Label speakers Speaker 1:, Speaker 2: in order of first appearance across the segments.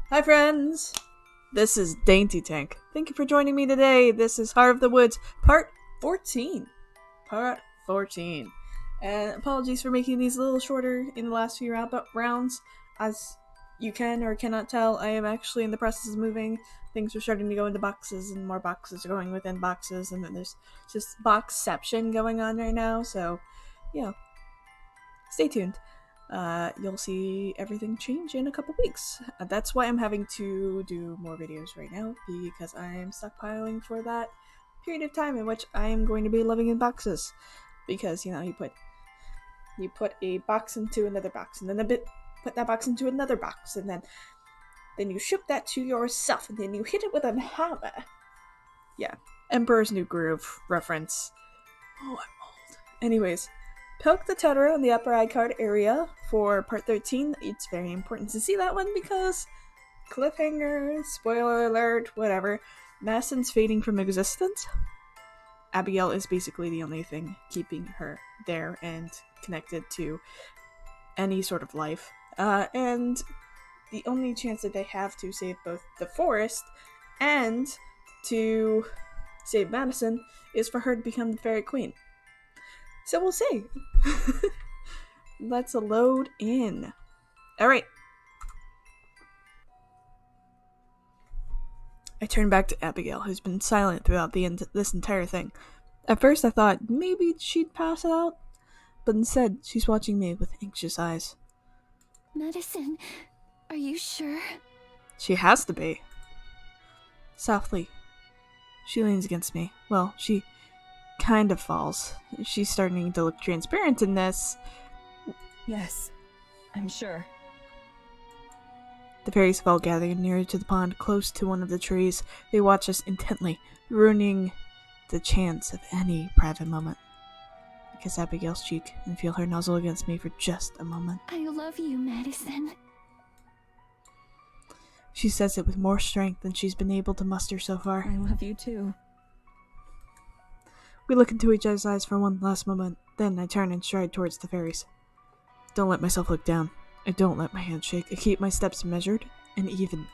Speaker 1: Hi friends! This is DaintyTank. Thank you for joining me today. This is Heart of the Woods, part 14. Part 14. And apologies for making these a little shorter in the last few rounds. As you can or cannot tell, I am actually in the process of moving. Things are starting to go into boxes, and more boxes are going within boxes, and then there's just boxception going on right now, so, yeah. Stay tuned. You'll see everything change in a couple weeks. That's why I'm having to do more videos right now, because I am stockpiling for that period of time in which I am going to be living in boxes. Because, you put a box into another box, and then put that box into another box, and then you ship that to yourself, and then you hit it with a hammer. Yeah. Emperor's New Groove reference. Oh, I'm old. Anyways. Poke the tutor on the upper iCard area for part 13. It's very important to see that one because cliffhanger, spoiler alert, whatever. Madison's fading from existence. Abigail is basically the only thing keeping her there and connected to any sort of life. And the only chance that they have to save both the forest and to save Madison is for her to become the fairy queen. So we'll see. Let's load in. Alright. I turn back to Abigail, who's been silent throughout this entire thing. At first I thought maybe she'd pass out, but instead she's watching me with anxious eyes.
Speaker 2: Madison, are you sure?
Speaker 1: She has to be. Softly, she leans against me. Well, she kind of falls. She's starting to look transparent in this.
Speaker 3: Yes, I'm sure.
Speaker 1: The fairies have all gathered nearer to the pond, close to one of the trees. They watch us intently, ruining the chance of any private moment. I kiss Abigail's cheek and feel her nuzzle against me for just a moment.
Speaker 2: I love you, Madison.
Speaker 1: She says it with more strength than she's been able to muster so far.
Speaker 3: I love you too.
Speaker 1: We look into each other's eyes for one last moment, then I turn and stride towards the fairies. Don't let myself look down. I don't let my hands shake. I keep my steps measured and even.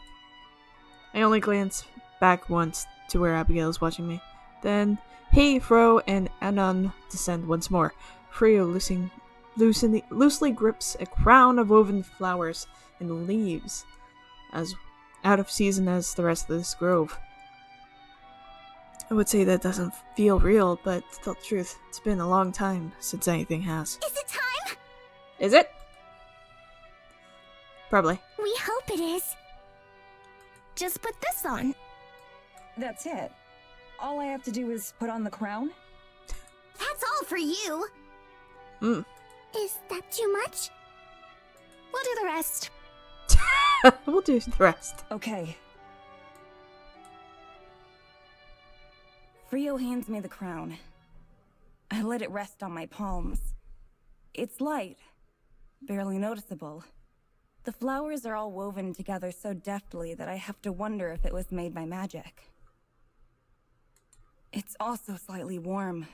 Speaker 1: I only glance back once to where Abigail is watching me. Then, Hey, Fro and Anon descend once more. Frio loosely grips a crown of woven flowers and leaves, as out of season as the rest of this grove. I would say that doesn't feel real, but to tell the truth, it's been a long time since anything has.
Speaker 2: Is it time?
Speaker 1: Is it? Probably.
Speaker 2: We hope it is. Just put this on.
Speaker 3: That's it. All I have to do is put on the crown?
Speaker 2: That's all for you. Is that too much? We'll do the rest.
Speaker 1: We'll do the rest.
Speaker 3: Okay. Frio hands me the crown. I let it rest on my palms. It's light, barely noticeable. The flowers are all woven together so deftly that I have to wonder if it was made by magic. It's also slightly warm,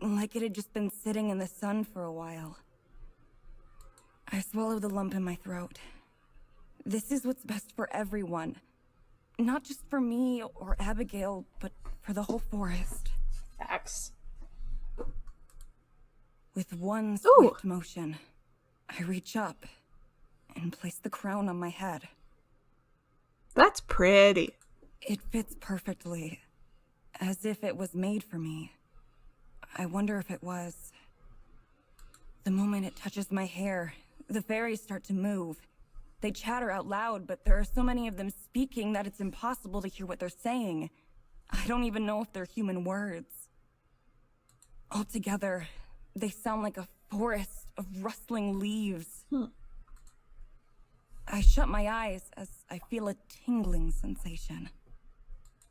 Speaker 3: like it had just been sitting in the sun for a while. I swallow the lump in my throat. This is what's best for everyone. Not just for me or Abigail, but for the whole forest.
Speaker 1: Facts.
Speaker 3: With one swift motion, I reach up and place the crown on my head.
Speaker 1: That's pretty.
Speaker 3: It fits perfectly, as if it was made for me. I wonder if it was. The moment it touches my hair, the fairies start to move. They chatter out loud, but there are so many of them speaking that it's impossible to hear what they're saying. I don't even know if they're human words. Altogether, they sound like a forest of rustling leaves. I shut my eyes as I feel a tingling sensation.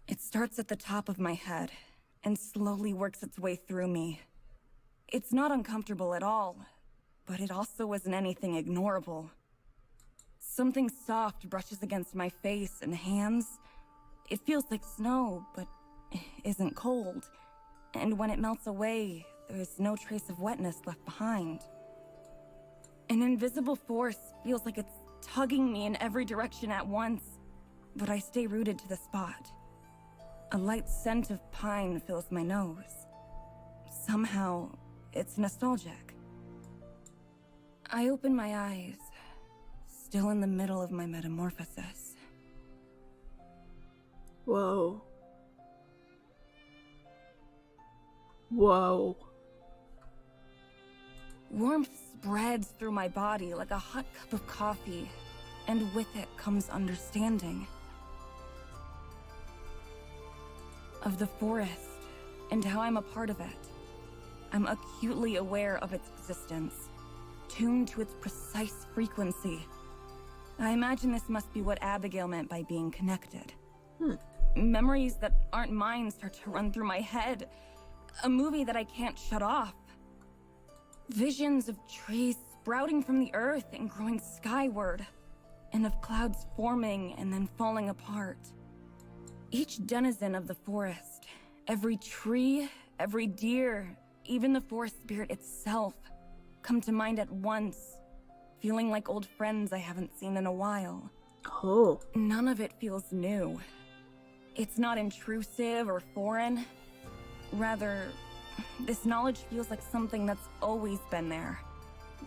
Speaker 3: It starts at the top of my head and slowly works its way through me. It's not uncomfortable at all, but it also isn't anything ignorable. Something soft brushes against my face and hands. It feels like snow, but isn't cold. And when it melts away, there is no trace of wetness left behind. An invisible force feels like it's tugging me in every direction at once, but I stay rooted to the spot. A light scent of pine fills my nose. Somehow, it's nostalgic. I open my eyes, still in the middle of my metamorphosis.
Speaker 1: Whoa. Whoa.
Speaker 3: Warmth spreads through my body like a hot cup of coffee, and with it comes understanding. Of the forest, and how I'm a part of it. I'm acutely aware of its existence, tuned to its precise frequency. I imagine this must be what Abigail meant by being connected. Memories that aren't mine start to run through my head. A movie that I can't shut off. Visions of trees sprouting from the earth and growing skyward, and of clouds forming and then falling apart. Each denizen of the forest, every tree, every deer, even the forest spirit itself, come to mind at once, feeling like old friends I haven't seen in a while.
Speaker 1: Oh.
Speaker 3: None of it feels new. It's not intrusive or foreign. Rather, this knowledge feels like something that's always been there,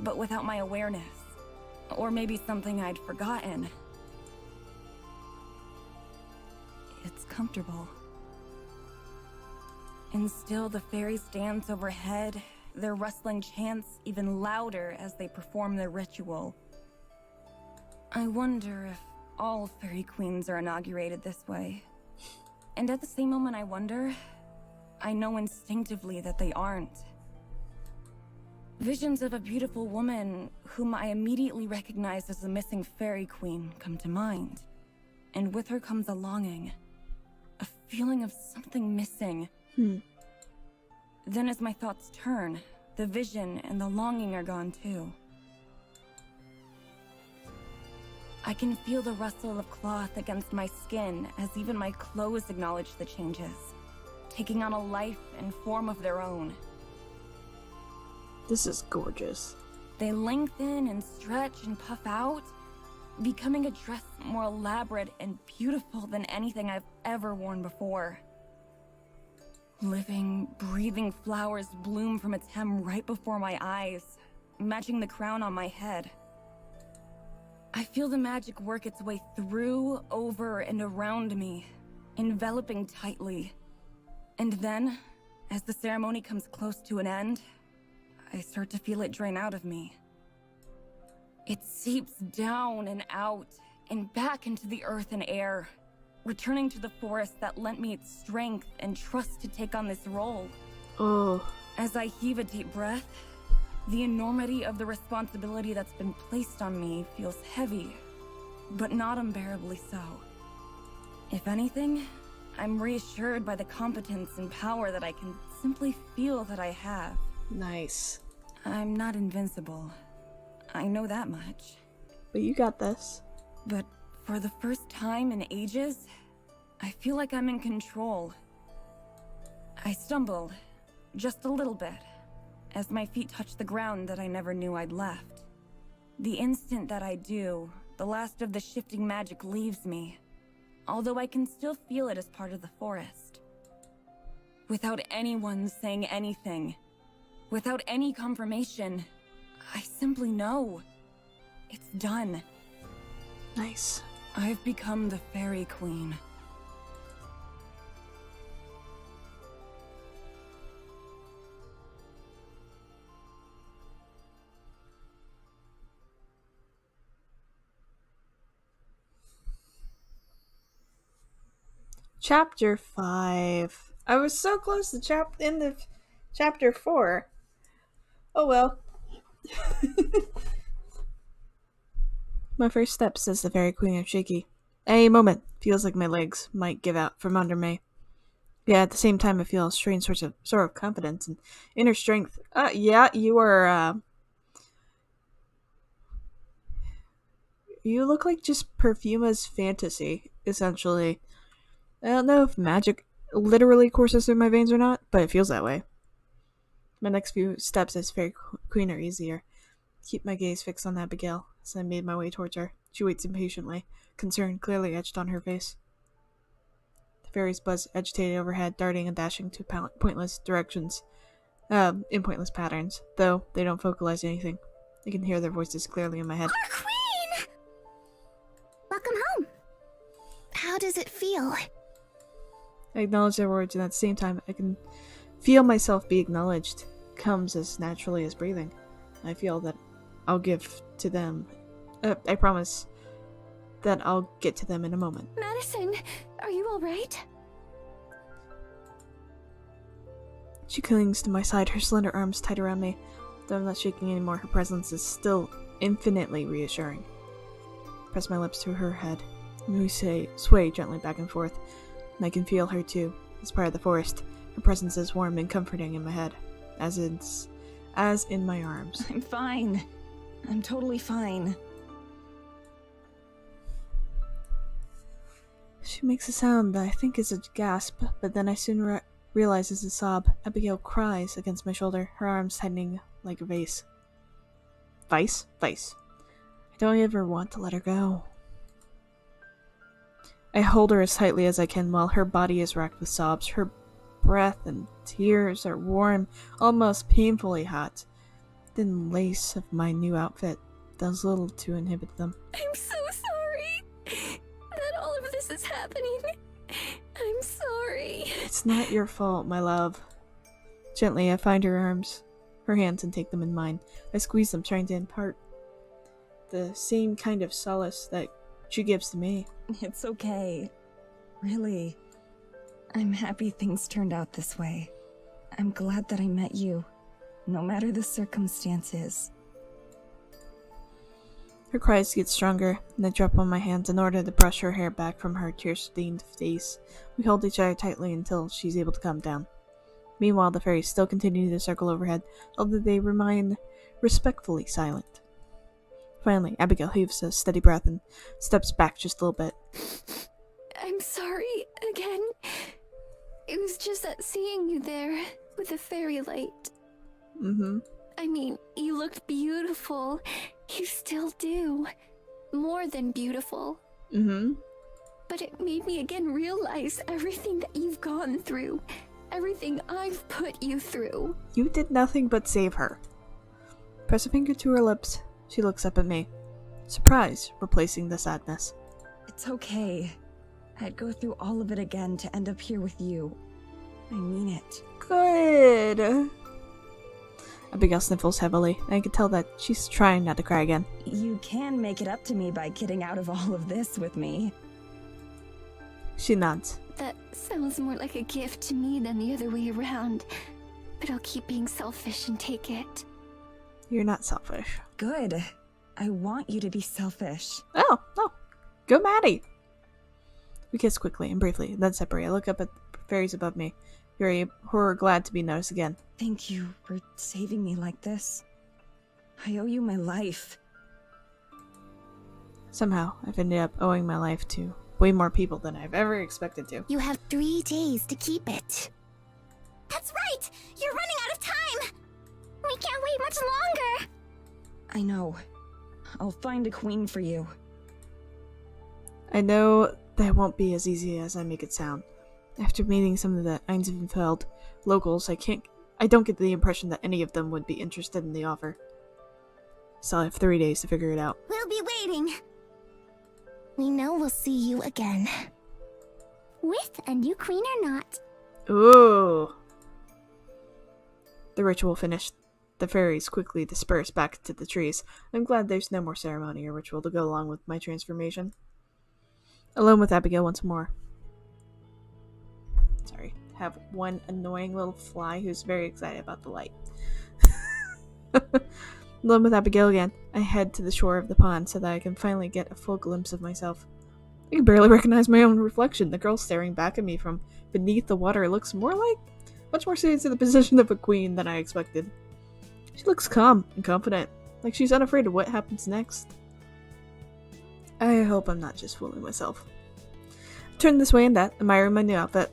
Speaker 3: but without my awareness. Or maybe something I'd forgotten. It's comfortable. And still the fairies dance overhead, their rustling chants even louder as they perform their ritual. I wonder if all fairy queens are inaugurated this way. And at the same moment I wonder, I know instinctively that they aren't. Visions of a beautiful woman whom I immediately recognize as the missing fairy queen come to mind. And with her comes a longing. A feeling of something missing. Then as my thoughts turn, the vision and the longing are gone too. I can feel the rustle of cloth against my skin as even my clothes acknowledge the changes, taking on a life and form of their own.
Speaker 1: This is gorgeous.
Speaker 3: They lengthen and stretch and puff out, becoming a dress more elaborate and beautiful than anything I've ever worn before. Living, breathing flowers bloom from its hem right before my eyes, matching the crown on my head. I feel the magic work its way through, over, and around me, enveloping tightly. And then, as the ceremony comes close to an end, I start to feel it drain out of me. It seeps down and out, and back into the earth and air, returning to the forest that lent me its strength and trust to take on this role.
Speaker 1: Oh.
Speaker 3: As I heave a deep breath, the enormity of the responsibility that's been placed on me feels heavy, but not unbearably so. If anything, I'm reassured by the competence and power that I can simply feel that I have.
Speaker 1: Nice.
Speaker 3: I'm not invincible. I know that much.
Speaker 1: But you got this.
Speaker 3: But for the first time in ages, I feel like I'm in control. I stumbled, just a little bit, as my feet touch the ground that I never knew I'd left. The instant that I do, the last of the shifting magic leaves me, although I can still feel it as part of the forest. Without anyone saying anything, without any confirmation, I simply know. It's done.
Speaker 1: Nice.
Speaker 3: I've become the fairy queen.
Speaker 1: Chapter 5. I was so close to end of chapter 4. Oh well. My first step, says the fairy queen of shaky. Any moment, feels like my legs might give out from under me. Yeah, at the same time I feel a strange sort of confidence and inner strength. Yeah, you are, you look like just Perfuma's fantasy, essentially. I don't know if magic literally courses through my veins or not, but it feels that way. My next few steps as fairy queen are easier. Keep my gaze fixed on Abigail as I made my way towards her. She waits impatiently, concern clearly etched on her face. The fairies buzz agitated overhead, darting and dashing to pointless directions. In pointless patterns, though they don't vocalize anything. I can hear their voices clearly in my head.
Speaker 2: Our queen! Welcome home. How does it feel?
Speaker 1: I acknowledge their words, and at the same time, I can feel myself be acknowledged. Comes as naturally as breathing. I feel that I'll give to them. I promise that I'll get to them in a moment.
Speaker 2: Madison, are you alright?
Speaker 1: She clings to my side, her slender arms tight around me. Though I'm not shaking anymore, her presence is still infinitely reassuring. I press my lips to her head, and we sway gently back and forth, and I can feel her too. As part of the forest, her presence is warm and comforting in my head, as in my arms.
Speaker 3: I'm fine. I'm totally fine.
Speaker 1: She makes a sound that I think is a gasp, but then I soon realize it's a sob. Abigail cries against my shoulder, her arms tightening like a vase. Vice? Vice. I don't ever want to let her go. I hold her as tightly as I can while her body is racked with sobs. Her breath and tears are warm, almost painfully hot. Thin lace of my new outfit does little to inhibit them.
Speaker 2: I'm so sorry that all of this is happening. I'm sorry.
Speaker 1: It's not your fault, my love. Gently, I find her hands, and take them in mine. I squeeze them, trying to impart the same kind of solace that she gives to me.
Speaker 3: It's okay. Really. I'm happy things turned out this way. I'm glad that I met you, no matter the circumstances.
Speaker 1: Her cries get stronger, and I drop on my hands in order to brush her hair back from her tear-stained face. We hold each other tightly until she's able to calm down. Meanwhile, the fairies still continue to circle overhead, although they remain respectfully silent. Finally, Abigail heaves a steady breath and steps back just a little bit.
Speaker 2: I'm sorry again. It was just that seeing you there with the fairy light. I mean, you looked beautiful. You still do. More than beautiful. But it made me again realize everything that you've gone through. Everything I've put you through.
Speaker 1: You did nothing but save her. Press a finger to her lips. She looks up at me. Surprise, replacing the sadness.
Speaker 3: It's okay. I'd go through all of it again to end up here with you. I mean it.
Speaker 1: Good. Abigail sniffles heavily, and I can tell that she's trying not to cry again.
Speaker 3: You can make it up to me by getting out of all of this with me.
Speaker 1: She nods.
Speaker 2: That sounds more like a gift to me than the other way around. But I'll keep being selfish and take it.
Speaker 1: You're not selfish.
Speaker 3: Good. I want you to be selfish.
Speaker 1: Oh. Go Maddie! We kiss quickly and briefly, then separate. I look up at the fairies above me, who are glad to be noticed again.
Speaker 3: Thank you for saving me like this. I owe you my life.
Speaker 1: Somehow, I've ended up owing my life to way more people than I've ever expected to.
Speaker 2: You have 3 days to keep it. That's right! You're running out of time! We can't wait much longer!
Speaker 3: I know. I'll find a queen for you.
Speaker 1: I know that won't be as easy as I make it sound. After meeting some of the Einsfeld locals, I don't get the impression that any of them would be interested in the offer. So I have 3 days to figure it out.
Speaker 2: We'll be waiting. We know we'll see you again. With a new queen or not.
Speaker 1: Ooh. The ritual finished. The fairies quickly disperse back to the trees. I'm glad there's no more ceremony or ritual to go along with my transformation. Alone with Abigail once more. Sorry. Have one annoying little fly who's very excited about the light. Alone with Abigail again, I head to the shore of the pond so that I can finally get a full glimpse of myself. I can barely recognize my own reflection. The girl staring back at me from beneath the water looks much more suited to the position of a queen than I expected. She looks calm and confident, like she's unafraid of what happens next. I hope I'm not just fooling myself. I turn this way and that, admiring my new outfit.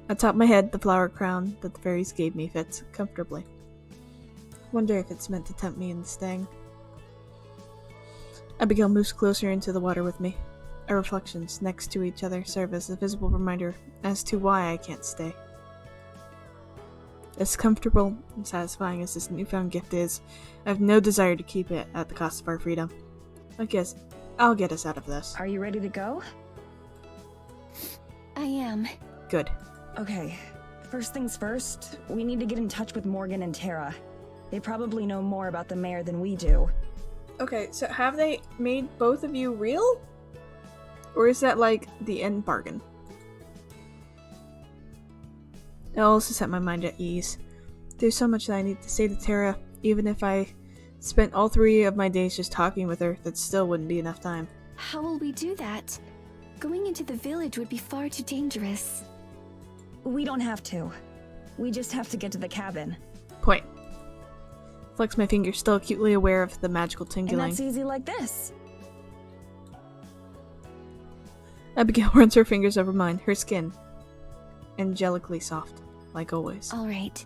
Speaker 1: Atop my head, the flower crown that the fairies gave me fits comfortably. Wonder if it's meant to tempt me in the sting. Abigail moves closer into the water with me. Our reflections next to each other serve as a visible reminder as to why I can't stay. As comfortable and satisfying as this newfound gift is, I have no desire to keep it at the cost of our freedom. I guess I'll get us out of this.
Speaker 3: Are you ready to go?
Speaker 2: I am.
Speaker 1: Good.
Speaker 3: Okay. First things first, we need to get in touch with Morgan and Tara. They probably know more about the mayor than we do.
Speaker 1: Okay, so have they made both of you real? Or is that like the end bargain? It'll also set my mind at ease. There's so much that I need to say to Tara, even if I spent all 3 of my days just talking with her, that still wouldn't be enough time.
Speaker 2: How will we do that? Going into the village would be far too dangerous.
Speaker 3: We don't have to. We just have to get to the cabin.
Speaker 1: Point. Flex my fingers, still acutely aware of the magical tingling.
Speaker 3: And that's easy like this.
Speaker 1: Abigail runs her fingers over mine, her skin angelically soft, like always.
Speaker 2: All right.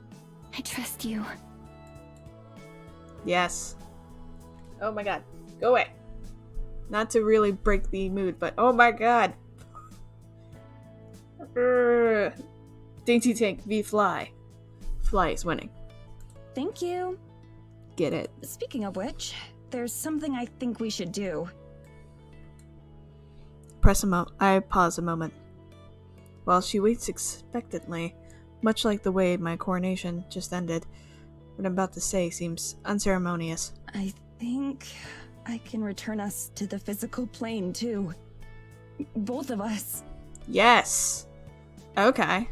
Speaker 2: I trust you.
Speaker 1: Yes. Oh my god. Go away. Not to really break the mood, but oh my god. DaintyTank v Fly. Fly is winning.
Speaker 3: Thank you.
Speaker 1: Get it.
Speaker 3: Speaking of which, there's something I think we should do.
Speaker 1: I pause a moment. While she waits expectantly, much like the way my coronation just ended, what I'm about to say seems unceremonious.
Speaker 3: I think I can return us to the physical plane, too. Both of us.
Speaker 1: Yes! Okay.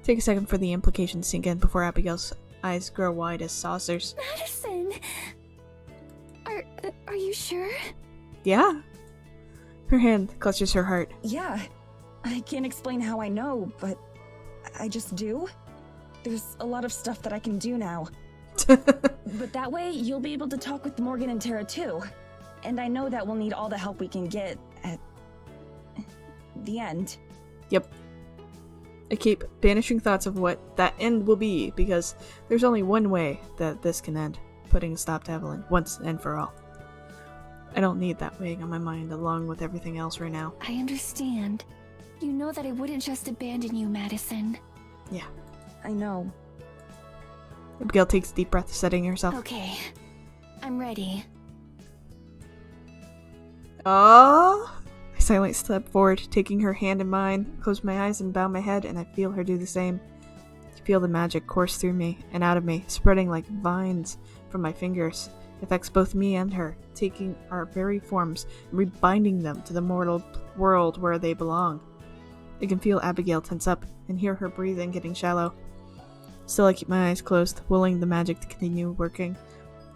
Speaker 1: Take a second for the implication to sink in before Abigail's eyes grow wide as saucers.
Speaker 2: Madison! Are you sure?
Speaker 1: Yeah. Her hand clutches her heart.
Speaker 3: Yeah. I can't explain how I know, but I just do. There's a lot of stuff that I can do now. But that way, you'll be able to talk with Morgan and Tara too. And I know that we'll need all the help we can get at the end.
Speaker 1: Yep. I keep banishing thoughts of what that end will be, because there's only one way that this can end. Putting a stop to Evelyn, once and for all. I don't need that weighing on my mind along with everything else right now.
Speaker 2: I understand. You know that I wouldn't just abandon you, Madison.
Speaker 1: Yeah.
Speaker 3: I know.
Speaker 1: Abigail takes a deep breath, setting herself.
Speaker 2: Okay. I'm ready.
Speaker 1: Oh! I silently step forward, taking her hand in mine, close my eyes and bow my head, and I feel her do the same. I feel the magic course through me and out of me, spreading like vines from my fingers. It affects both me and her, taking our very forms and rebinding them to the mortal world where they belong. I can feel Abigail tense up and hear her breathing getting shallow. Still, I keep my eyes closed, willing the magic to continue working.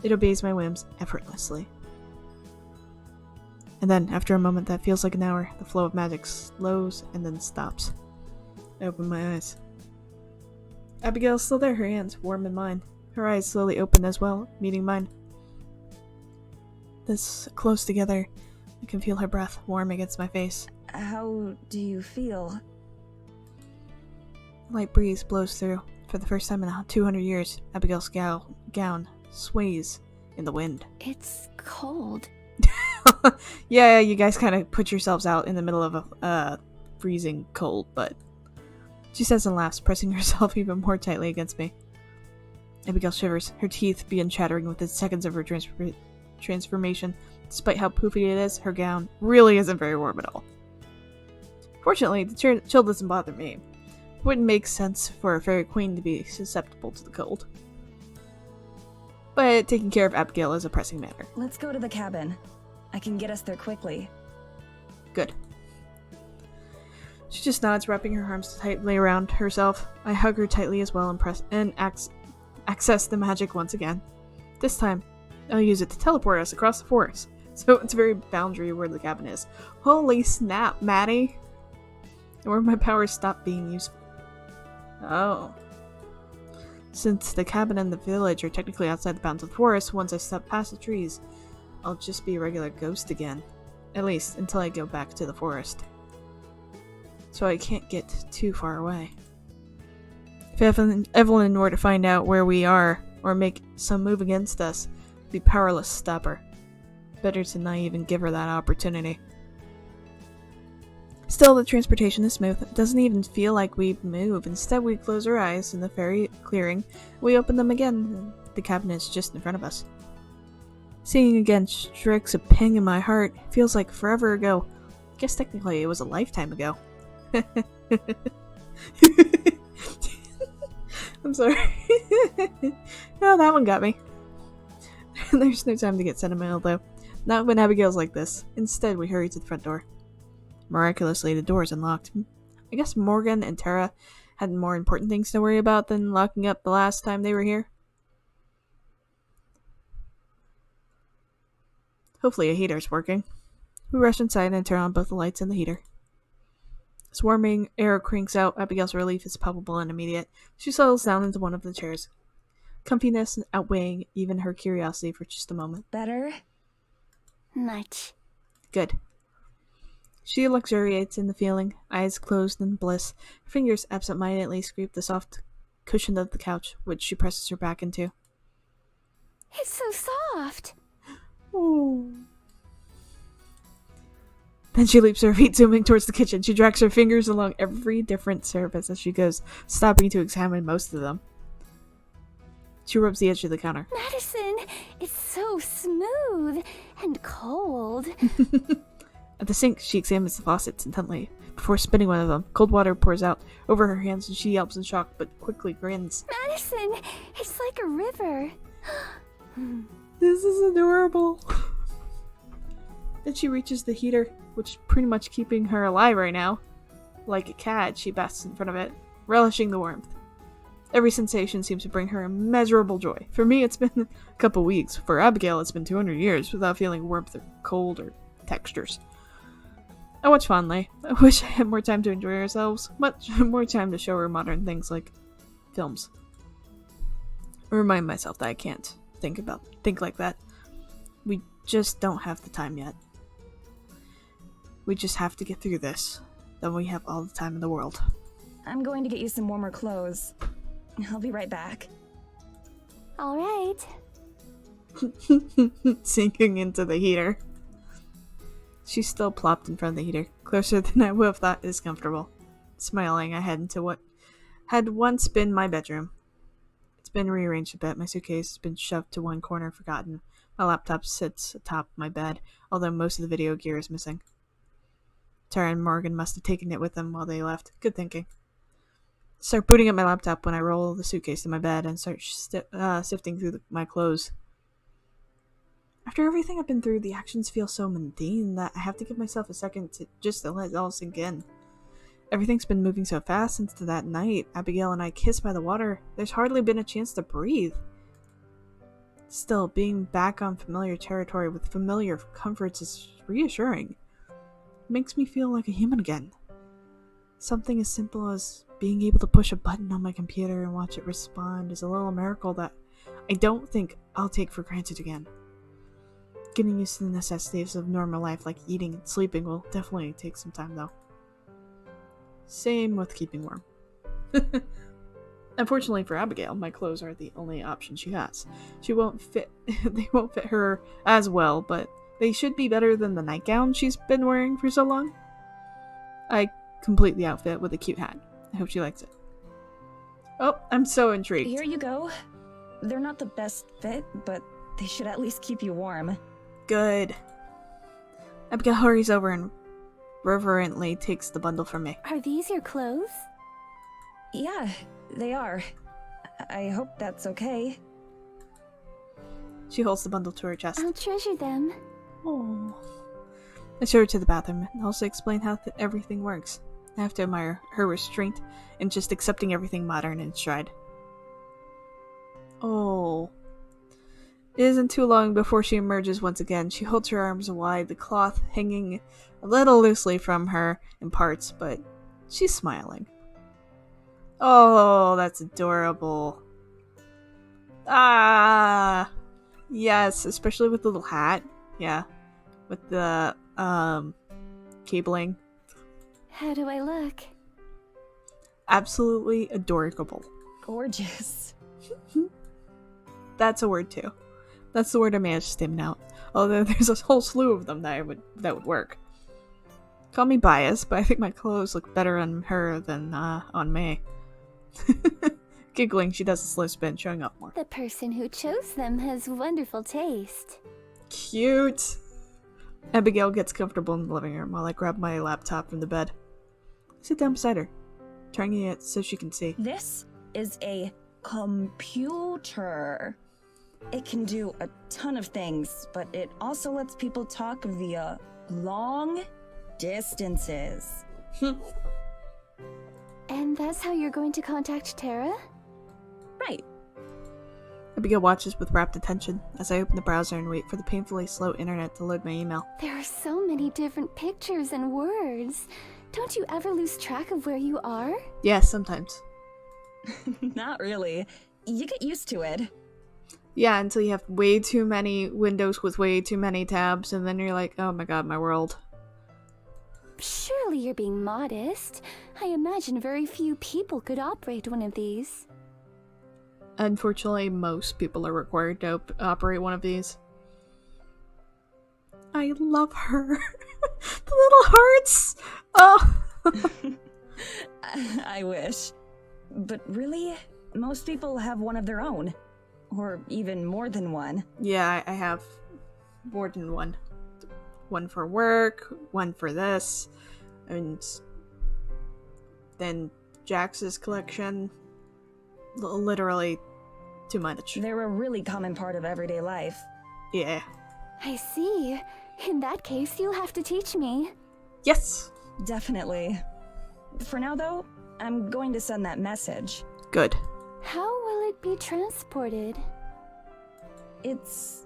Speaker 1: It obeys my whims effortlessly. And then, after a moment that feels like an hour, the flow of magic slows and then stops. I open my eyes. Abigail's still there, her hands warm in mine. Her eyes slowly open as well, meeting mine. This close together, I can feel her breath warm against my face.
Speaker 3: How do you feel?
Speaker 1: A light breeze blows through. For the first time in 200 years, Abigail's gown sways in the wind.
Speaker 2: It's cold.
Speaker 1: Yeah, you guys kind of put yourselves out in the middle of a freezing cold, but she says and laughs, pressing herself even more tightly against me. Abigail shivers, her teeth begin chattering within seconds of her transformation. Despite how poofy it is, her gown really isn't very warm at all. Fortunately, the chill doesn't bother me. It wouldn't make sense for a fairy queen to be susceptible to the cold. But taking care of Abigail is a pressing matter.
Speaker 3: Let's go to the cabin. I can get us there quickly.
Speaker 1: Good. She just nods, wrapping her arms tightly around herself. I hug her tightly as well and press and access the magic once again. This time, I'll use it to teleport us across the forest, so it's very boundary where the cabin is. Holy snap, Maddie! And where my powers stop being useful. Oh. Since the cabin and the village are technically outside the bounds of the forest, once I step past the trees, I'll just be a regular ghost again. At least, until I go back to the forest. So I can't get too far away. If Evelyn were to find out where we are, or make some move against us, I'd be powerless to stop her. Better to not even give her that opportunity. Still, the transportation is smooth. It doesn't even feel like we move. Instead, we close our eyes in the fairy clearing. We open them again, and the cabinet is just in front of us. Seeing again strikes a ping in my heart. It feels like forever ago. I guess technically it was a lifetime ago. I'm sorry. Oh, that one got me. There's no time to get sentimental, though. Not when Abigail's like this. Instead, we hurry to the front door. Miraculously, the door is unlocked. I guess Morgan and Tara had more important things to worry about than locking up the last time they were here. Hopefully a heater's working. We rush inside and turn on both the lights and the heater. As warming air cranks out, Abigail's relief is palpable and immediate. She settles down into one of the chairs, comfiness outweighing even her curiosity for just a moment.
Speaker 3: Better?
Speaker 2: Much.
Speaker 1: Good. She luxuriates in the feeling, eyes closed in bliss. Her fingers absent-mindedly scrape the soft cushion of the couch, which she presses her back into.
Speaker 2: It's so soft.
Speaker 1: Oh. Then she leaps to her feet, zooming towards the kitchen. She drags her fingers along every different surface as she goes, stopping to examine most of them. She rubs the edge of the counter.
Speaker 2: Madison, it's so smooth and cold.
Speaker 1: At the sink, she examines the faucets intently. Before spinning one of them, cold water pours out over her hands and she yelps in shock, but quickly grins.
Speaker 2: Madison, it's like a river.
Speaker 1: This is adorable. Then she reaches the heater, which is pretty much keeping her alive right now. Like a cat, she basks in front of it, relishing the warmth. Every sensation seems to bring her immeasurable joy. For me, it's been a couple weeks. For Abigail, it's been 200 years without feeling warmth or cold or textures. I watch fondly. I wish I had more time to enjoy ourselves. Much more time to show her modern things like films. I remind myself that I can't think like that. We just don't have the time yet. We just have to get through this. Then we have all the time in the world.
Speaker 3: I'm going to get you some warmer clothes. I'll be right back.
Speaker 2: All right.
Speaker 1: Sinking into the heater. She's still plopped in front of the heater, closer than I would have thought is comfortable. Smiling, I head into what had once been my bedroom. It's been rearranged a bit. My suitcase has been shoved to one corner, forgotten. My laptop sits atop my bed, although most of the video gear is missing. Tara and Morgan must have taken it with them while they left. Good thinking. Start booting up my laptop when I roll the suitcase to my bed and start sifting through my clothes. After everything I've been through, the actions feel so mundane that I have to give myself a second to let it all sink in. Everything's been moving so fast since that night Abigail and I kissed by the water. There's hardly been a chance to breathe. Still, being back on familiar territory with familiar comforts is reassuring. It makes me feel like a human again. Something as simple as being able to push a button on my computer and watch it respond is a little miracle that I don't think I'll take for granted again. Getting used to the necessities of normal life like eating and sleeping will definitely take some time though. Same with keeping warm. Unfortunately for Abigail, my clothes are the only option she has. They won't fit her as well, but they should be better than the nightgown she's been wearing for so long. I complete the outfit with a cute hat. I hope she likes it. Oh, I'm so intrigued.
Speaker 3: Here you go. They're not the best fit, but they should at least keep you warm.
Speaker 1: Good. Abigail hurries over and reverently takes the bundle from me.
Speaker 2: Are these your clothes?
Speaker 3: Yeah, they are. I hope that's okay.
Speaker 1: She holds the bundle to her chest.
Speaker 2: I'll treasure them.
Speaker 1: Oh. I show her to the bathroom and also explain how everything works. I have to admire her restraint in just accepting everything modern in stride. Oh. It isn't too long before she emerges once again. She holds her arms wide, the cloth hanging a little loosely from her in parts, but she's smiling. Oh, that's adorable. Ah, yes, especially with the little hat. Yeah, with the cabling.
Speaker 2: How do I look?
Speaker 1: Absolutely adorable.
Speaker 3: Gorgeous.
Speaker 1: That's a word too. That's the word I managed to stamina out. Although there's a whole slew of them that would work. Call me biased, but I think my clothes look better on her than on me. Giggling, she does a slow spin, showing up more.
Speaker 2: The person who chose them has wonderful taste.
Speaker 1: Cute! Abigail gets comfortable in the living room while I grab my laptop from the bed. I sit down beside her, turning it so she can see.
Speaker 3: This is a computer. It can do a ton of things, but it also lets people talk via long distances.
Speaker 2: And that's how you're going to contact Tara?
Speaker 3: Right.
Speaker 1: Abigail watches with rapt attention as I open the browser and wait for the painfully slow internet to load my email.
Speaker 2: There are so many different pictures and words. Don't you ever lose track of where you are?
Speaker 1: Yes, sometimes.
Speaker 3: Not really. You get used to it.
Speaker 1: Yeah, until you have way too many windows with way too many tabs, and then you're like, oh my god, my world.
Speaker 2: Surely you're being modest. I imagine very few people could operate one of these.
Speaker 1: Unfortunately, most people are required to operate one of these. I love her. The little hearts! Oh!
Speaker 3: I wish. But really, most people have one of their own. Or even more than one.
Speaker 1: Yeah, I have more than one. One for work, one for this, and then Jax's collection. Literally too much.
Speaker 3: They're a really common part of everyday life.
Speaker 1: Yeah.
Speaker 2: I see. In that case, you'll have to teach me.
Speaker 1: Yes!
Speaker 3: Definitely. For now, though, I'm going to send that message.
Speaker 1: Good.
Speaker 2: How will it be transported?
Speaker 3: It's,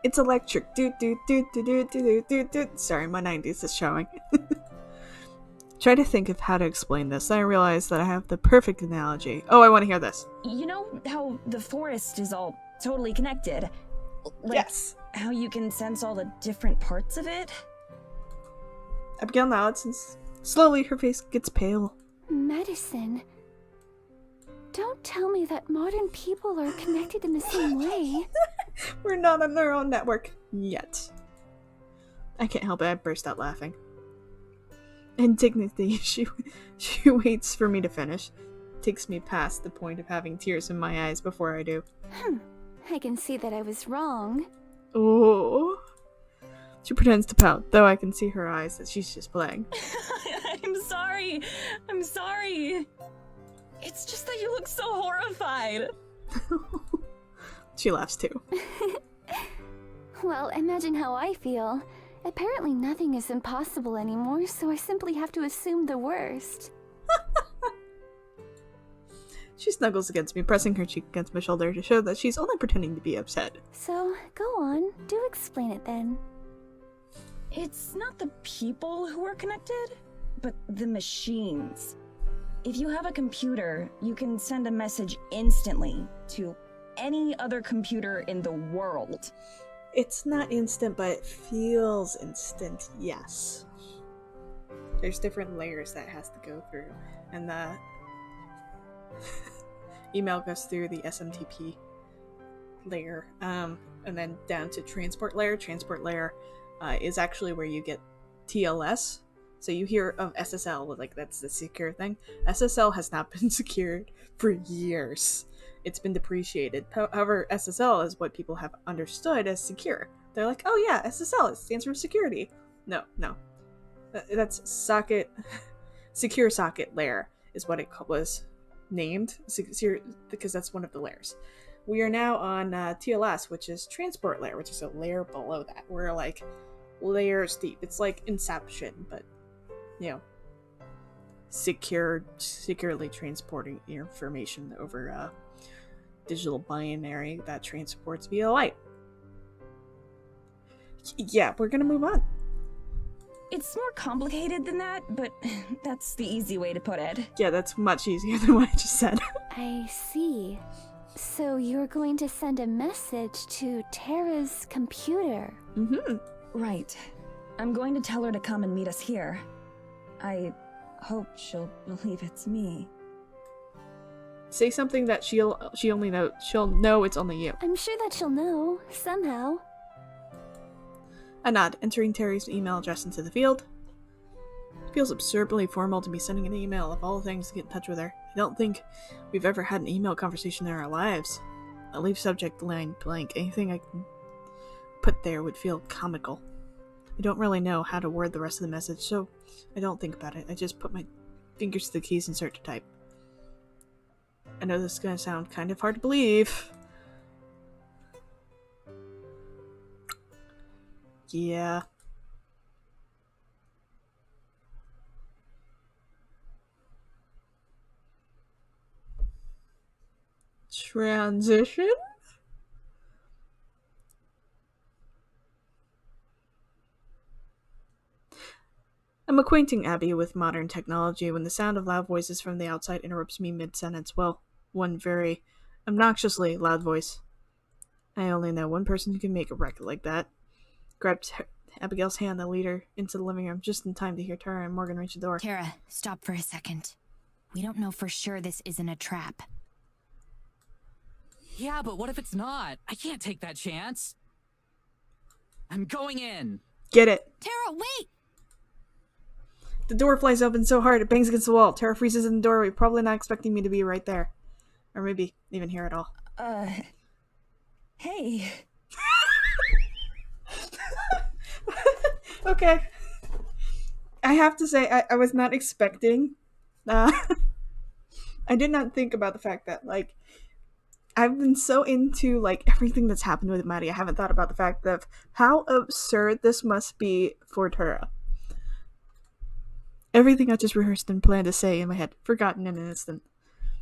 Speaker 1: It's electric. Do do do do do do do do. Sorry, my 90s is showing. Try to think of how to explain this. Then I realize that I have the perfect analogy. Oh, I want to hear this.
Speaker 3: You know how the forest is all totally connected? Like,
Speaker 1: Yes.
Speaker 3: how you can sense all the different parts of it?
Speaker 1: Abigail nods, and slowly her face gets pale.
Speaker 2: Madison. Don't tell me that modern people are connected in the same way.
Speaker 1: We're not on our own network yet. I can't help it, I burst out laughing. Indignantly, she waits for me to finish. Takes me past the point of having tears in my eyes before I do.
Speaker 2: I can see that I was wrong.
Speaker 1: Oh. She pretends to pout, though I can see her eyes that she's just playing.
Speaker 3: I'm sorry. I'm sorry. It's just that you look so horrified.
Speaker 1: She laughs too.
Speaker 2: Well, imagine how I feel. Apparently nothing is impossible anymore, so I simply have to assume the worst.
Speaker 1: She snuggles against me, pressing her cheek against my shoulder to show that she's only pretending to be upset.
Speaker 2: So, go on. Do explain it then.
Speaker 3: It's not the people who are connected, but the machines. If you have a computer, you can send a message instantly to any other computer in the world.
Speaker 1: It's not instant, but it feels instant, yes. There's different layers that it has to go through, and the email goes through the SMTP layer, and then down to transport layer. Transport layer is actually where you get TLS. So you hear of SSL, like that's the secure thing. SSL has not been secured for years. It's been depreciated. However, SSL is what people have understood as secure. They're like, oh yeah, SSL, it stands for security. No. That's socket, secure socket layer is what it was named, because that's one of the layers. We are now on TLS, which is transport layer, which is a layer below that. We're like layers deep. It's like Inception, but securely transporting information over digital binary that transports via light. Yeah, we're gonna move on.
Speaker 3: It's more complicated than that, but that's the easy way to put it.
Speaker 1: Yeah, that's much easier than what I just said.
Speaker 2: I see. So you're going to send a message to Tara's computer?
Speaker 1: Mm-hmm.
Speaker 3: Right. I'm going to tell her to come and meet us here. I hope she'll believe it's me.
Speaker 1: Say something that she'll know it's only you.
Speaker 2: I'm sure that she'll know, somehow.
Speaker 1: A nod, entering Terry's email address into the field. It feels absurdly formal to be sending an email of all things to get in touch with her. I don't think we've ever had an email conversation in our lives. I'll leave subject line blank. Anything I can put there would feel comical. I don't really know how to word the rest of the message, so I don't think about it. I just put my fingers to the keys and start to type. I know this is going to sound kind of hard to believe. Yeah. Transition? I'm acquainting Abby with modern technology when the sound of loud voices from the outside interrupts me mid-sentence. Well, one very obnoxiously loud voice. I only know one person who can make a record like that. Grabbed Abigail's hand and lead her into the living room just in time to hear Tara and Morgan reach the door.
Speaker 4: Tara, stop for a second. We don't know for sure this isn't a trap.
Speaker 5: Yeah, but what if it's not? I can't take that chance. I'm going in.
Speaker 1: Get it.
Speaker 4: Tara, wait!
Speaker 1: The door flies open so hard it bangs against the wall. Tara freezes in the doorway, probably not expecting me to be right there. Or maybe even here at all.
Speaker 3: Hey.
Speaker 1: Okay. I have to say, I was not expecting. I did not think about the fact that, like, I've been so into, like, everything that's happened with Maddie. I haven't thought about the fact of how absurd this must be for Tara. Everything I just rehearsed and planned to say in my head, forgotten in an instant.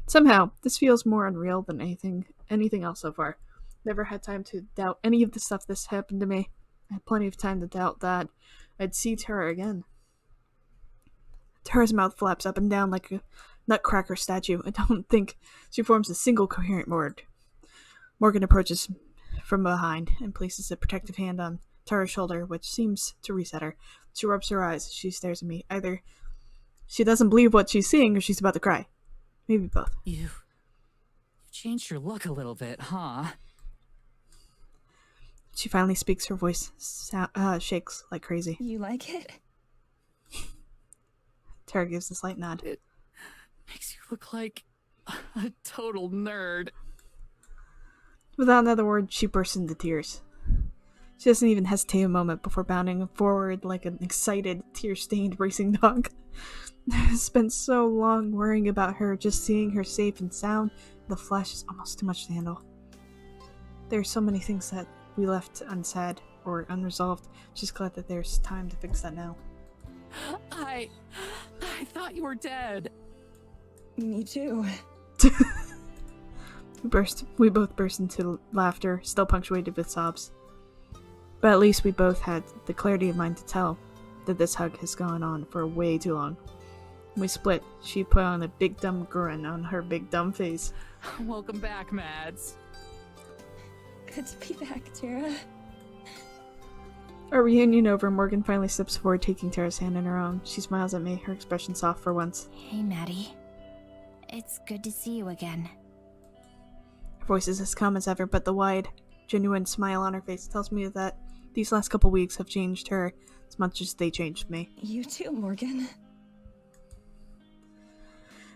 Speaker 1: Somehow, this feels more unreal than anything else so far. Never had time to doubt any of the stuff that's happened to me. I had plenty of time to doubt that I'd see Tara again. Tara's mouth flaps up and down like a nutcracker statue. I don't think she forms a single coherent word. Morgan approaches from behind and places a protective hand on Tara's shoulder, which seems to reset her. She rubs her eyes. She stares at me. Either she doesn't believe what she's seeing or she's about to cry. Maybe both.
Speaker 5: You've changed your look a little bit, huh?
Speaker 1: She finally speaks. Her voice shakes like crazy.
Speaker 3: You like it?
Speaker 1: Tara gives a slight nod.
Speaker 5: It makes you look like a total nerd.
Speaker 1: Without another word, she bursts into tears. She doesn't even hesitate a moment before bounding forward like an excited, tear-stained racing dog. I've spent so long worrying about her, just seeing her safe and sound. The flesh is almost too much to handle. There are so many things that we left unsaid or unresolved. Just glad that there's time to fix that now.
Speaker 5: I thought you were dead.
Speaker 3: Me too.
Speaker 1: We both burst into laughter, still punctuated with sobs. But at least we both had the clarity of mind to tell that this hug has gone on for way too long. When we split, she put on a big dumb grin on her big dumb face.
Speaker 5: Welcome back, Mads.
Speaker 3: Good to be back, Tara.
Speaker 1: Our reunion over, Morgan finally steps forward, taking Tara's hand in her own. She smiles at me, her expression soft for once.
Speaker 4: Hey, Maddie. It's good to see you again.
Speaker 1: Her voice is as calm as ever, but the wide, genuine smile on her face tells me that these last couple weeks have changed her as much as they changed me.
Speaker 3: You too, Morgan.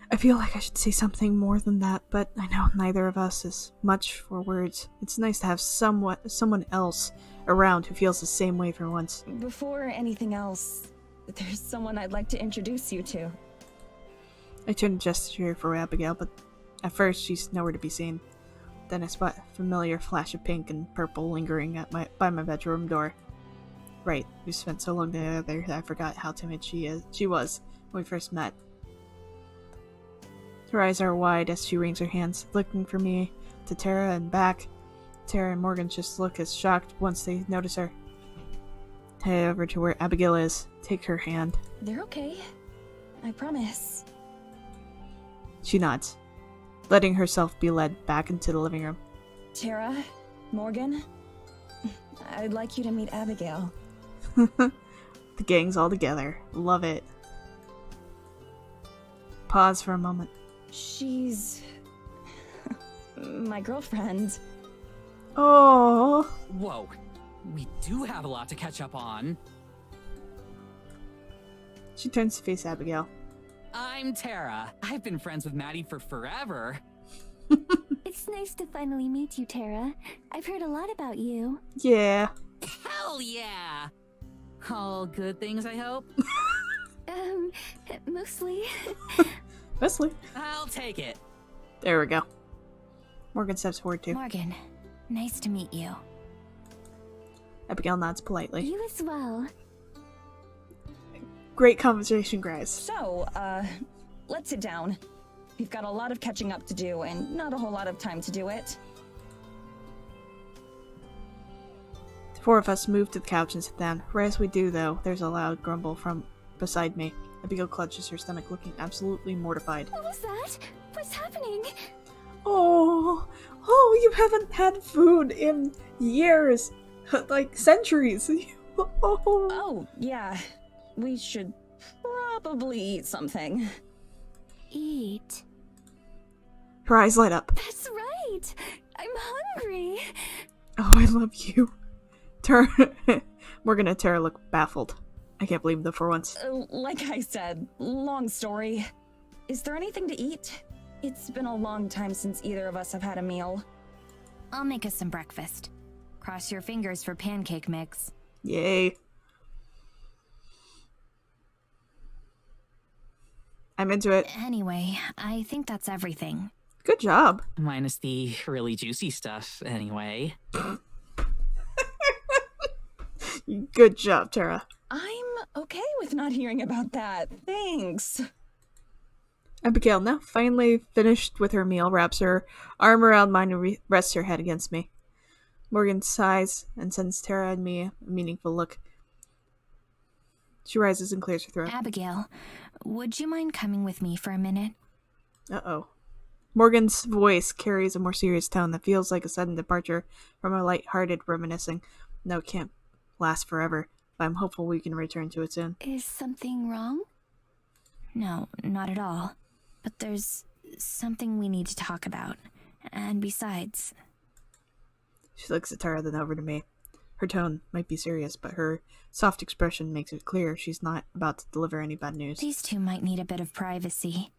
Speaker 1: I feel like I should say something more than that, but I know neither of us is much for words. It's nice to have someone else around who feels the same way for once.
Speaker 3: Before anything else, there's someone I'd like to introduce you to.
Speaker 1: I turn a gesture for Abigail, but at first she's nowhere to be seen. Then I spot a familiar flash of pink and purple lingering by my bedroom door. Right, we spent so long together that I forgot how timid she was when we first met. Her eyes are wide as she wrings her hands, looking from me to Tara and back. Tara and Morgan just look as shocked once they notice her. Head over to where Abigail is. Take her hand.
Speaker 3: They're okay. I promise.
Speaker 1: She nods, letting herself be led back into the living room.
Speaker 3: Tara, Morgan, I'd like you to meet Abigail.
Speaker 1: The gang's all together. Love it. Pause for a moment.
Speaker 3: She's my girlfriend.
Speaker 1: Oh.
Speaker 5: Whoa. We do have a lot to catch up on.
Speaker 1: She turns to face Abigail.
Speaker 5: I'm Tara. I've been friends with Maddie for forever.
Speaker 2: It's nice to finally meet you, Tara. I've heard a lot about you.
Speaker 1: Yeah.
Speaker 5: Hell yeah! All good things, I hope?
Speaker 2: Mostly.
Speaker 1: Mostly.
Speaker 5: I'll take it.
Speaker 1: There we go. Morgan steps forward too.
Speaker 4: Morgan, nice to meet you.
Speaker 1: Abigail nods politely.
Speaker 2: You as well.
Speaker 1: Great conversation, guys.
Speaker 3: So, let's sit down. We've got a lot of catching up to do, and not a whole lot of time to do it.
Speaker 1: The four of us move to the couch and sit down. Right as we do, though, there's a loud grumble from beside me. Abigail clutches her stomach, looking absolutely mortified.
Speaker 2: What was that? What's happening?
Speaker 1: Oh, you haven't had food in years. Like centuries.
Speaker 3: Oh, yeah. We should probably eat something.
Speaker 2: Eat.
Speaker 1: Her eyes light up.
Speaker 2: That's right. I'm hungry.
Speaker 1: Oh, I love you. Morgan and Tara look baffled. I can't believe them for once.
Speaker 3: Like I said, long story. Is there anything to eat? It's been a long time since either of us have had a meal.
Speaker 4: I'll make us some breakfast. Cross your fingers for pancake mix.
Speaker 1: Yay. I'm into it.
Speaker 4: Anyway, I think that's everything.
Speaker 1: Good job.
Speaker 5: Minus the really juicy stuff, anyway.
Speaker 1: Good job, Tara.
Speaker 3: I'm okay with not hearing about that. Thanks.
Speaker 1: Abigail, now finally finished with her meal, wraps her arm around mine and rests her head against me. Morgan sighs and sends Tara and me a meaningful look. She rises and clears her throat.
Speaker 4: Abigail, would you mind coming with me for a minute?
Speaker 1: Uh-oh. Morgan's voice carries a more serious tone that feels like a sudden departure from a light-hearted reminiscing. No, it can't last forever, but I'm hopeful we can return to it soon.
Speaker 2: Is something wrong?
Speaker 4: No, not at all. But there's something we need to talk about. And besides...
Speaker 1: She looks at Tara, then over to me. Her tone might be serious, but her soft expression makes it clear she's not about to deliver any bad news.
Speaker 4: These two might need a bit of privacy.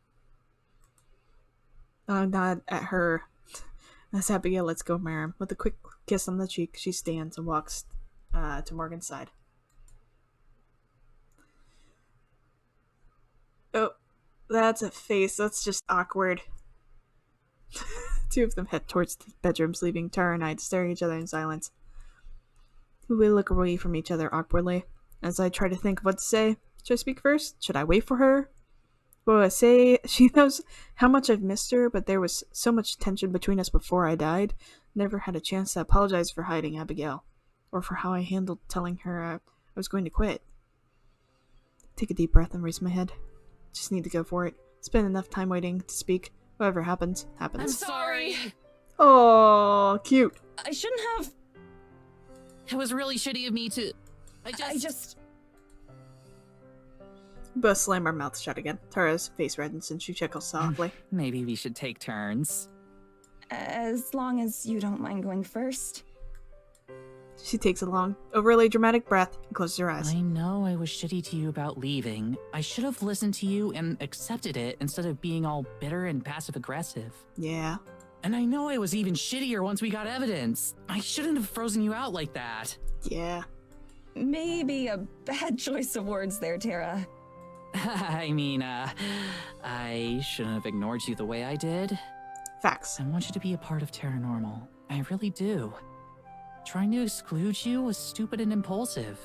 Speaker 1: I nod at her as Abigail lets go of my arm. With a quick kiss on the cheek, she stands and walks to Morgan's side. Oh, that's a face. That's just awkward. Two of them head towards the bedrooms, leaving Tara and I to stare at each other in silence. We look away from each other awkwardly. As I try to think of what to say. Should I speak first? Should I wait for her? What do I say? She knows how much I've missed her, but there was so much tension between us before I died. Never had a chance to apologize for hiding Abigail. Or for how I handled telling her I was going to quit. Take a deep breath and raise my head. Just need to go for it. Spend enough time waiting to speak. Whatever happens, happens.
Speaker 5: I'm sorry!
Speaker 1: Oh, cute.
Speaker 3: I shouldn't have...
Speaker 5: It was really shitty of me to... I just...
Speaker 1: Both slam our mouths shut again. Tara's face reddens and she chuckles softly.
Speaker 5: Maybe we should take turns.
Speaker 3: As long as you don't mind going first.
Speaker 1: She takes a long, overly dramatic breath and closes her eyes.
Speaker 5: I know I was shitty to you about leaving. I should have listened to you and accepted it instead of being all bitter and passive-aggressive.
Speaker 1: Yeah.
Speaker 5: And I know I was even shittier once we got evidence. I shouldn't have frozen you out like that.
Speaker 1: Yeah.
Speaker 3: Maybe a bad choice of words there, Tara.
Speaker 5: I mean, I shouldn't have ignored you the way I did.
Speaker 1: Facts.
Speaker 5: I want you to be a part of Paranormal. I really do. Trying to exclude you was stupid and impulsive.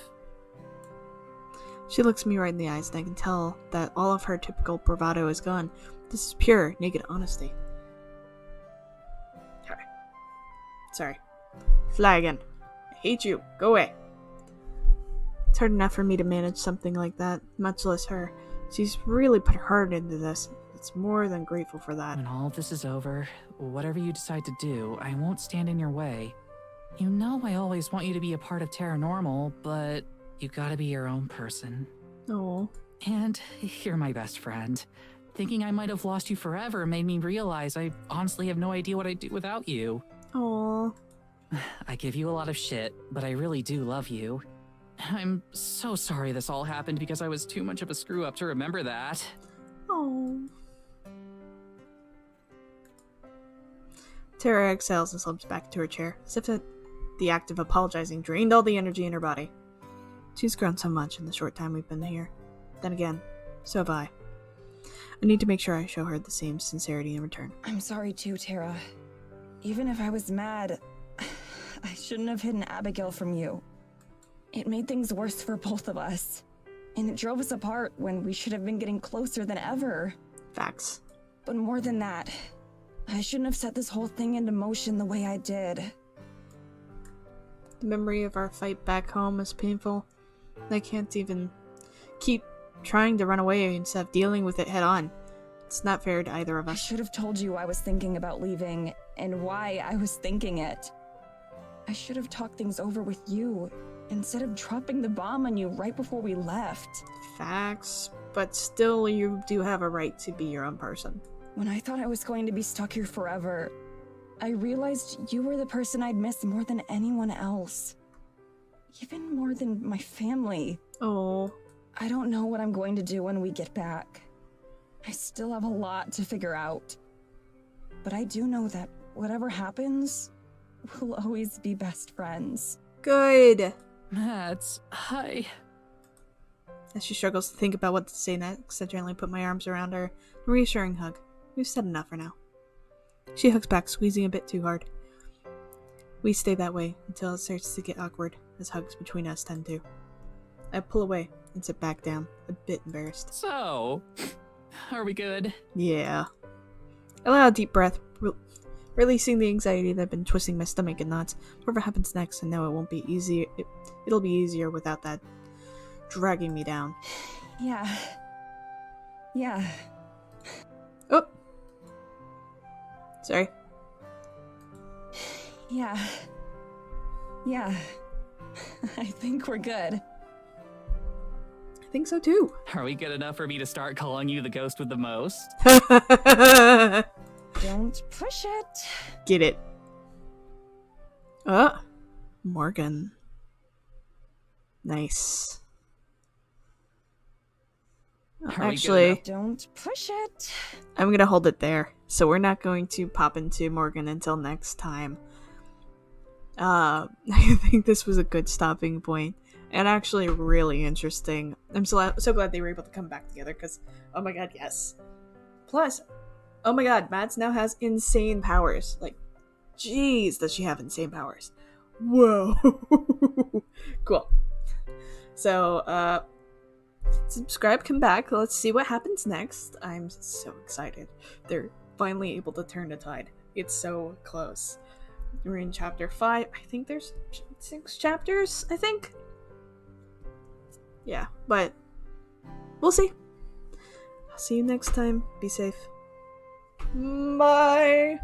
Speaker 1: She looks me right in the eyes and I can tell that all of her typical bravado is gone. This is pure, naked honesty. Sorry. Fly again. I hate you. Go away. It's hard enough for me to manage something like that, much less her. She's really put her heart into this. It's more than grateful for that.
Speaker 5: When all of this is over, whatever you decide to do, I won't stand in your way. You know I always want you to be a part of Paranormal, but you gotta be your own person.
Speaker 1: Oh.
Speaker 5: And you're my best friend. Thinking I might have lost you forever made me realize I honestly have no idea what I'd do without you.
Speaker 1: Aww.
Speaker 5: I give you a lot of shit, but I really do love you. I'm so sorry this all happened because I was too much of a screw-up to remember that.
Speaker 1: Oh. Tara exhales and slumps back into her chair, as if the act of apologizing drained all the energy in her body. She's grown so much in the short time we've been here. Then again, so have I. I need to make sure I show her the same sincerity in return.
Speaker 3: I'm sorry too, Tara. Even if I was mad, I shouldn't have hidden Abigail from you. It made things worse for both of us. And it drove us apart when we should have been getting closer than ever.
Speaker 1: Facts.
Speaker 3: But more than that, I shouldn't have set this whole thing into motion the way I did.
Speaker 1: The memory of our fight back home is painful. I can't even keep trying to run away instead of dealing with it head on. It's not fair to either of
Speaker 3: I
Speaker 1: us.
Speaker 3: should have told you I was thinking about leaving, and why I was thinking it. I should have talked things over with you, instead of dropping the bomb on you right before we left.
Speaker 1: Facts, but still you do have a right to be your own person.
Speaker 3: When I thought I was going to be stuck here forever, I realized you were the person I'd miss more than anyone else. Even more than my family.
Speaker 1: Oh.
Speaker 3: I don't know what I'm going to do when we get back. I still have a lot to figure out. But I do know that whatever happens, we'll always be best friends.
Speaker 1: Good.
Speaker 5: Mads, hi.
Speaker 1: As she struggles to think about what to say next, I gently put my arms around her, a reassuring hug. We've said enough for now. She hugs back, squeezing a bit too hard. We stay that way until it starts to get awkward, as hugs between us tend to. I pull away and sit back down, a bit embarrassed.
Speaker 5: So, are we good?
Speaker 1: Yeah. I allow a deep breath, releasing the anxiety that had been twisting my stomach in knots. Whatever happens next, I know it won't be easy. It'll be easier without that dragging me down.
Speaker 3: Yeah.
Speaker 1: Oh! Sorry.
Speaker 3: Yeah. I think we're good.
Speaker 1: I think so too.
Speaker 5: Are we good enough for me to start calling you the ghost with the most?
Speaker 3: Don't push it.
Speaker 1: Get it. Morgan. Nice.
Speaker 5: Are we
Speaker 1: Actually,
Speaker 5: good
Speaker 3: Don't push it.
Speaker 1: I'm gonna hold it there. So we're not going to pop into Morgan until next time. I think this was a good stopping point. And actually really interesting. I'm so glad they were able to come back together because, oh my god, yes. Plus, oh my god, Mads now has insane powers. Like, jeez, does she have insane powers. Whoa. Cool. So, subscribe, come back. Let's see what happens next. I'm so excited. They're finally able to turn the tide. It's so close. We're in chapter 5. I think there's 6 chapters, I think. Yeah, but we'll see. I'll see you next time. Be safe. Bye.